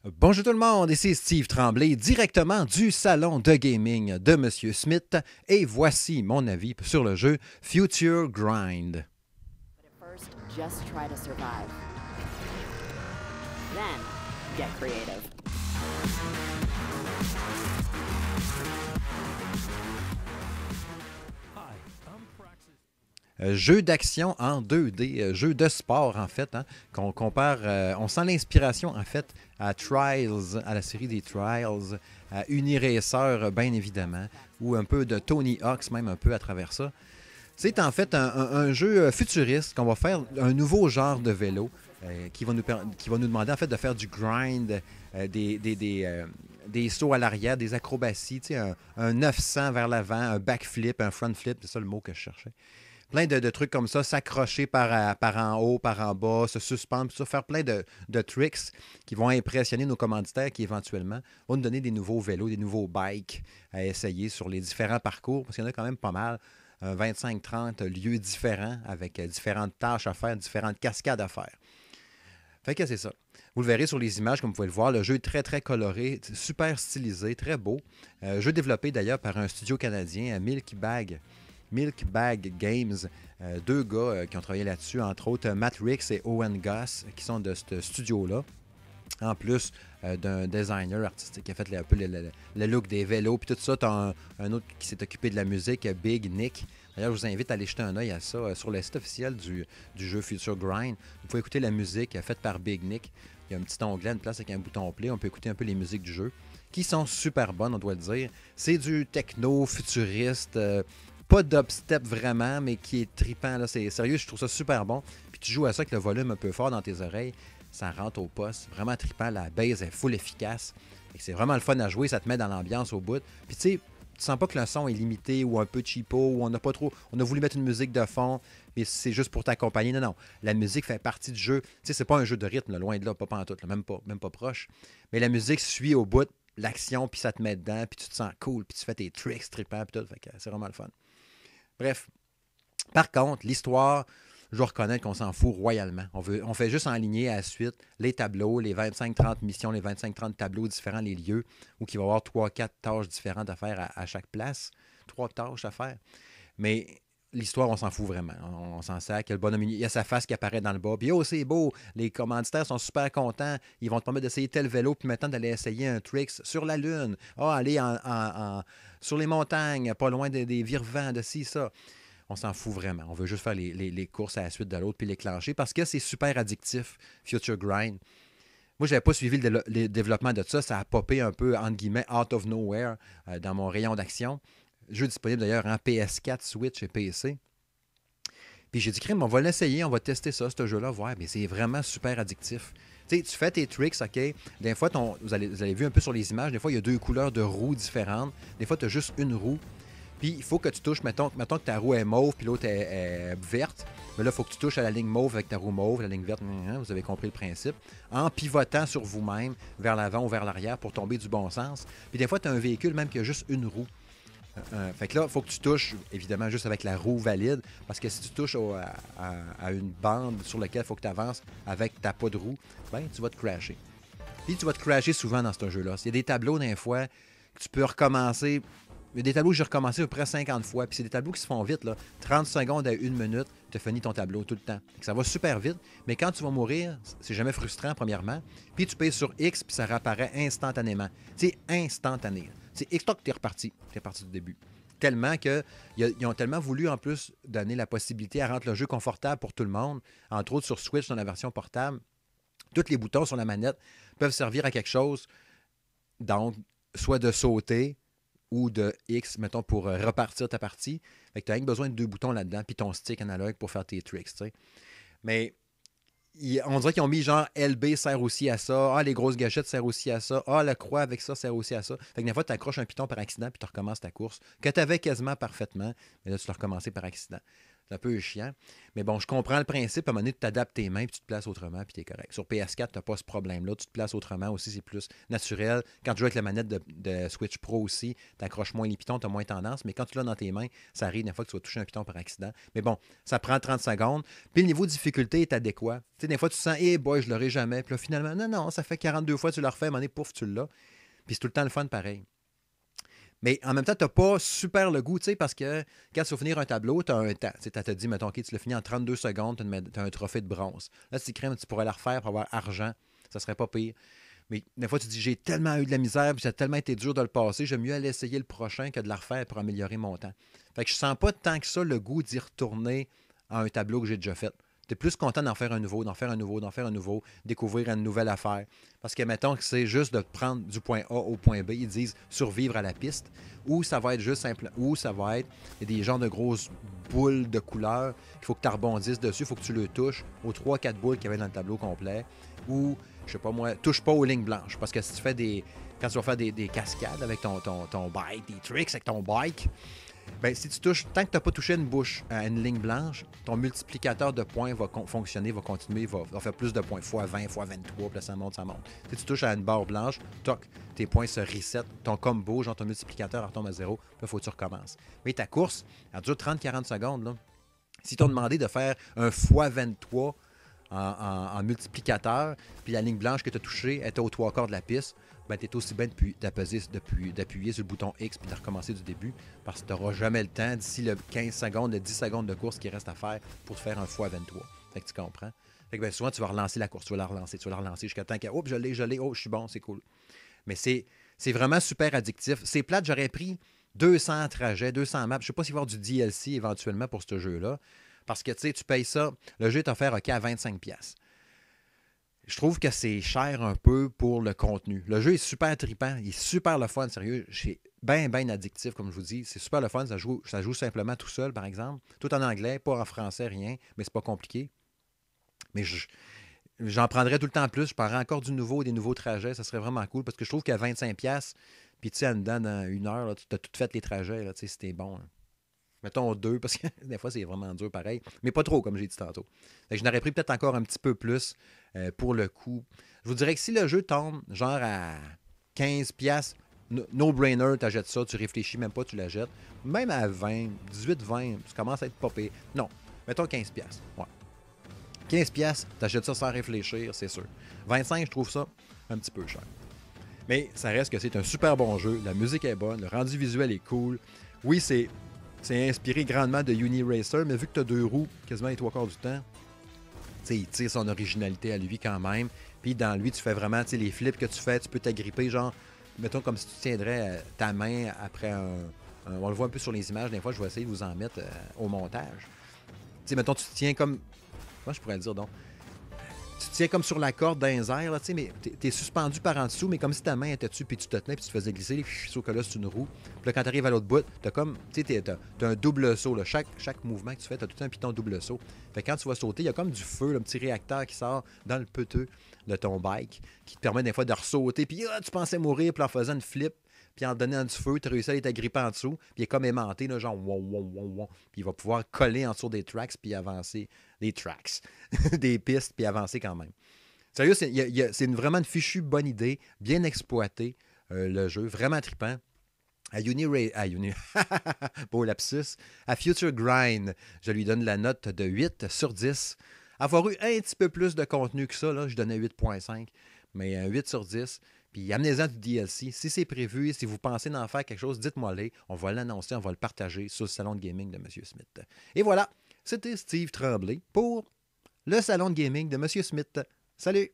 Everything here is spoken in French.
Bonjour tout le monde, ici Steve Tremblay, directement du salon de gaming de Monsieur Smith, et voici mon avis sur le jeu Future Grind. First, just try to survive. Then, get creative. Jeu d'action en 2D, jeu de sport en fait, hein, qu'on compare, on sent l'inspiration en fait à Trials, à la série des Trials, à Uniracer bien évidemment, ou un peu de Tony Hawk's même un peu à travers ça. C'est en fait un jeu futuriste qu'on va faire un nouveau genre de vélo qui va nous demander en fait de faire du grind, des sauts à l'arrière, des acrobaties, un 900 vers l'avant, un backflip, un front flip, c'est ça le mot que je cherchais. Plein de trucs comme ça, s'accrocher par en haut, par en bas, se suspendre, tout ça, faire plein de tricks qui vont impressionner nos commanditaires qui éventuellement vont nous donner des nouveaux vélos, des nouveaux bikes à essayer sur les différents parcours, parce qu'il y en a quand même pas mal. 25-30 lieux différents avec différentes tâches à faire, différentes cascades à faire. Fait que c'est ça. Vous le verrez sur les images, comme vous pouvez le voir. Le jeu est très, très coloré, super stylisé, très beau. Jeu développé d'ailleurs par un studio canadien, Milk Bag Games. Deux gars qui ont travaillé là-dessus, entre autres Matt Ricks et Owen Goss, qui sont de ce studio-là. En plus d'un designer artistique qui a fait un peu le look des vélos. Puis tout ça, tu as un autre qui s'est occupé de la musique, Big Nick. D'ailleurs, je vous invite à aller jeter un œil à ça sur le site officiel du jeu Future Grind. Vous pouvez écouter la musique faite par Big Nick. Il y a un petit onglet, une place avec un bouton play. On peut écouter un peu les musiques du jeu, qui sont super bonnes, on doit le dire. C'est du techno futuriste, pas d'upstep vraiment, mais qui est trippant. Là. C'est sérieux, je trouve ça super bon. Puis tu joues à ça avec le volume un peu fort dans tes oreilles. Ça rentre au poste. Vraiment trippant. La base est full efficace. Et c'est vraiment le fun à jouer. Ça te met dans l'ambiance au bout. Puis tu sais, tu sens pas que le son est limité ou un peu cheapo ou on a voulu mettre une musique de fond, mais c'est juste pour t'accompagner. Non, non. La musique fait partie du jeu. Tu sais, c'est pas un jeu de rythme, là, loin de là, pas pantoute, là, même pas proche. Mais la musique suit au bout l'action, puis ça te met dedans, puis tu te sens cool, puis tu fais tes tricks trippants, puis tout. Fait que c'est vraiment le fun. Bref. Par contre, l'histoire, je dois reconnaître qu'on s'en fout royalement. On fait juste enligner à la suite les tableaux, les 25-30 missions, les 25-30 tableaux différents, les lieux, où il va y avoir 3-4 tâches différentes à faire à chaque place. 3 tâches à faire. Mais l'histoire, on s'en fout vraiment. On s'en sert. Le bonhomme, il y a sa face qui apparaît dans le bas. Puis, oh, c'est beau. Les commanditaires sont super contents. Ils vont te permettre d'essayer tel vélo, puis maintenant d'aller essayer un tricks sur la Lune. Ah, aller sur les montagnes, pas loin des vire-vents, de ci, ça. On s'en fout vraiment. On veut juste faire les courses à la suite de l'autre puis les clencher parce que c'est super addictif, Future Grind. Moi, je n'avais pas suivi le développement de ça. Ça a popé un peu, entre guillemets, out of nowhere dans mon rayon d'action. Jeu disponible d'ailleurs en PS4, Switch et PC. Puis j'ai dit, crime, on va l'essayer, on va tester ça, ce jeu-là, voir. Mais c'est vraiment super addictif. Tu sais, tu fais tes tricks, OK? Des fois, vous avez vu un peu sur les images, des fois, il y a 2 couleurs de roues différentes. Des fois, tu as juste une roue. Puis il faut que tu touches, mettons que ta roue est mauve, puis l'autre est verte. Mais là, il faut que tu touches à la ligne mauve avec ta roue mauve, la ligne verte, vous avez compris le principe, en pivotant sur vous-même, vers l'avant ou vers l'arrière pour tomber du bon sens. Puis des fois, tu as un véhicule même qui a juste une roue. Fait que là, il faut que tu touches, évidemment, juste avec la roue valide, parce que si tu touches à une bande sur laquelle il faut que tu avances avec ta pas de roue, ben, tu vas te crasher. Puis tu vas te crasher souvent dans ce jeu-là. Il y a des tableaux, des fois, que tu peux recommencer. Il y a des tableaux que j'ai recommencé à peu près 50 fois. Puis c'est des tableaux qui se font vite, là. 30 secondes à 1 minute, tu as fini ton tableau tout le temps. Ça va super vite. Mais quand tu vas mourir, c'est jamais frustrant, premièrement. Puis tu payes sur X, puis ça réapparaît instantanément. C'est instantané. C'est X, toc, t'es reparti. T'es reparti du début. Tellement qu'ils ont tellement voulu, en plus, donner la possibilité à rendre le jeu confortable pour tout le monde. Entre autres, sur Switch, dans la version portable, tous les boutons sur la manette peuvent servir à quelque chose. Donc, soit de sauter, ou de X, mettons, pour repartir ta partie. Fait que tu as rien besoin de 2 boutons là-dedans, puis ton stick analogue pour faire tes tricks, tu sais. Mais on dirait qu'ils ont mis genre LB sert aussi à ça, les grosses gâchettes servent aussi à ça, la croix avec ça sert aussi à ça. Fait que des fois, tu accroches un piton par accident, puis tu recommences ta course, que tu avais quasiment parfaitement, mais là, tu l'as recommencé par accident. C'est un peu chiant. Mais bon, je comprends le principe. À un moment donné, tu t'adaptes tes mains, puis tu te places autrement, puis tu es correct. Sur PS4, tu n'as pas ce problème-là. Tu te places autrement aussi, c'est plus naturel. Quand tu joues avec la manette de Switch Pro aussi, tu accroches moins les pitons, tu as moins tendance. Mais quand tu l'as dans tes mains, ça arrive des fois que tu vas toucher un piton par accident. Mais bon, ça prend 30 secondes. Puis le niveau de difficulté est adéquat. Tu sais, des fois, tu sens, boy, je l'aurai jamais. Puis là, finalement, non, ça fait 42 fois, tu le refais, à un moment donné, pouf, tu l'as. Puis c'est tout le temps le fun pareil. Mais en même temps, tu n'as pas super le goût, tu sais, parce que quand tu vas finir un tableau, tu as un temps. Tu te dit, mettons, OK, tu l'as fini en 32 secondes, tu as un trophée de bronze. Là, tu crèmes, tu pourrais la refaire pour avoir argent. Ça serait pas pire. Mais des fois, tu te dis, j'ai tellement eu de la misère, puis ça a tellement été dur de le passer, j'aime mieux aller essayer le prochain que de la refaire pour améliorer mon temps. Fait que je sens pas tant que ça le goût d'y retourner à un tableau que j'ai déjà fait. Tu es plus content d'en faire un nouveau, découvrir une nouvelle affaire. Parce que, mettons que c'est juste de prendre du point A au point B, ils disent survivre à la piste, ou ça va être juste simple, ou ça va être des genres de grosses boules de couleurs qu'il faut que tu rebondisses dessus, il faut que tu le touches aux 3-4 boules qu'il y avait dans le tableau complet, ou, je sais pas moi, touche pas aux lignes blanches. Parce que si tu fais quand tu vas faire des cascades avec ton bike, des tricks avec ton bike, ben, si tu touches, tant que tu n'as pas touché une bouche à une ligne blanche, ton multiplicateur de points va fonctionner, va continuer, va faire plus de points, fois 20, fois 23, puis là, ça monte. Si tu touches à une barre blanche, toc, tes points se reset, ton combo, genre ton multiplicateur retombe à 0, puis là, il faut que tu recommences. Mais ta course, elle dure 30-40 secondes. Là. Si t'ont demandé de faire un fois 23 en multiplicateur, puis la ligne blanche que tu as touchée était aux 3/4 de la piste, ben, tu es aussi bien d'appuyer sur le bouton X puis de recommencer du début parce que tu n'auras jamais le temps d'ici le 15 secondes, le 10 secondes de course qui reste à faire pour te faire un fois 23. Fait que tu comprends. Fait que ben, souvent, tu vas relancer la course, tu vas la relancer jusqu'à temps que, oh, je l'ai, oh, je suis bon, c'est cool. Mais c'est vraiment super addictif. C'est plate, j'aurais pris 200 trajets, 200 maps. Je ne sais pas s'il va y avoir du DLC éventuellement pour ce jeu-là. Parce que, tu sais, tu payes ça, le jeu est offert à 25$. Je trouve que c'est cher un peu pour le contenu. Le jeu est super trippant, il est super le fun, sérieux. C'est bien addictif, comme je vous dis. C'est super le fun, ça joue simplement tout seul, par exemple. Tout en anglais, pas en français, rien, mais c'est pas compliqué. Mais j'en prendrais tout le temps plus. Je prendrais encore des nouveaux trajets. Ça serait vraiment cool parce que je trouve qu'à 25$, puis tu sais, en dedans, dans 1 heure, là, tu as tout fait les trajets, là, c'était bon. Là. Mettons 2, parce que des fois, c'est vraiment dur pareil. Mais pas trop, comme j'ai dit tantôt. Fait que je n'aurais pris peut-être encore un petit peu plus pour le coup. Je vous dirais que si le jeu tombe genre à 15$, no-brainer, tu achètes ça, tu réfléchis même pas, tu l'achètes. Même à 20, 18-20, ça commence à être pas pire. Non, mettons 15$. Ouais. 15$, tu achètes ça sans réfléchir, c'est sûr. 25$, je trouve ça un petit peu cher. Mais ça reste que c'est un super bon jeu. La musique est bonne, le rendu visuel est cool. Oui, c'est inspiré grandement de Uniracer, mais vu que tu as 2 roues quasiment les 3/4 du temps, il tire son originalité à lui quand même. Puis dans lui, tu fais vraiment les flips que tu fais, tu peux t'agripper, genre, mettons comme si tu tiendrais ta main après on le voit un peu sur les images, des fois, je vais essayer de vous en mettre au montage. Mettons, tu te tiens comme. Moi, je pourrais le dire donc. Tu te tiens comme sur la corde dans les airs, là, mais tu es suspendu par en dessous, mais comme si ta main était dessus, puis tu te tenais, puis tu te faisais glisser, sauf que là, c'est une roue. Puis là, quand tu arrives à l'autre bout, tu as comme, tu sais, t'as un double saut. Là. Chaque mouvement que tu fais, tu as tout un piton double saut. Fait que quand tu vas sauter, il y a comme du feu, là, un petit réacteur qui sort dans le peteux de ton bike, qui te permet des fois de ressauter, puis tu pensais mourir, puis en faisant une flip, puis en donnant du feu, tu as réussi à aller t'agripper en dessous, puis il est comme aimanté, là, genre, wow, puis il va pouvoir coller en dessous des tracks, puis avancer. Des tracks, des pistes, puis avancer quand même. Sérieux, c'est vraiment une fichue bonne idée, bien exploité, le jeu, vraiment trippant. Beau lapsus. À Future Grind, je lui donne la note de 8/10. Avoir eu un petit peu plus de contenu que ça, là, je donnais 8.5, mais 8/10. Puis amenez-en du DLC. Si c'est prévu, si vous pensez d'en faire quelque chose, dites-moi-les. On va l'annoncer, on va le partager sur le salon de gaming de M. Smith. Et voilà, c'était Steve Tremblay pour le salon de gaming de M. Smith. Salut!